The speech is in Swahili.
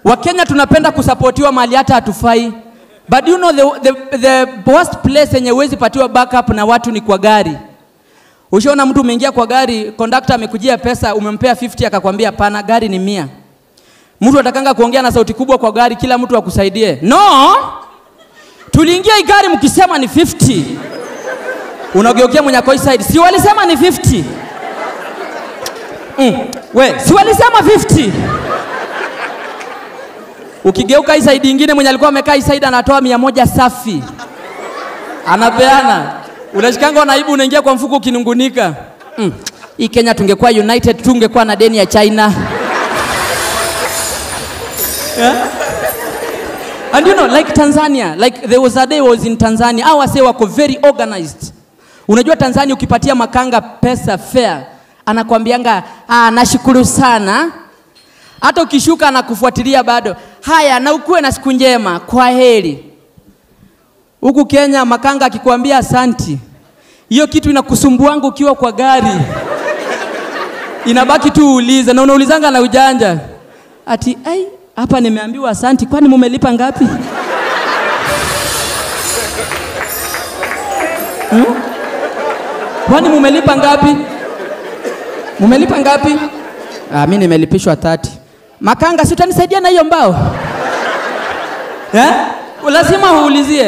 Wakenya tunapenda kusapotiwa mahali hata hatufai. But you know the worst place yenye huwezi patiwa backup na watu ni kwa gari. Ushaona mtu umeingia kwa gari, conductor amekujia pesa, umempea 50 akakwambia pana gari ni 100. Mtu atakanga kuongea na sauti kubwa kwa gari kila mtu akusaidie. No! Tuliingia gari mkisema ni 50. Unageukea mwenye kwa side. Si walisema ni 50. We, si walisema 50. Ukigeuka side nyingine mwenye alikuwa amekaa side anatoa 100 safi. Anapeana. Unashikanga naibu unaingia kwa mfuko ukinungunika. Hii Kenya tungekuwa united, tungekuwa na deni ya China. Yeah? And you know, like Tanzania, like there was a day I was in Tanzania, I was wako very organized. Unajua Tanzania ukipatia makanga pesa fair, anakuambianga, nashukuru sana. Hata ukishuka anakufuatilia bado. Haya, na ukue na siku njema, kwa heri. Huku Kenya makanga akikwambia asanti, hiyo kitu inakusumbuanga ukiwa kwa gari. Inabaki tu uulize na unaulizanga na ujanja. Ati, hapa nimeambiwa asanti, kwani mumelipa ngapi? Kwani mumelipa ngapi? Mumelipa ngapi? Mimi nimelipishwa 30. Makanga si utanisaidia na hiyo mbao? Lazima uulizie.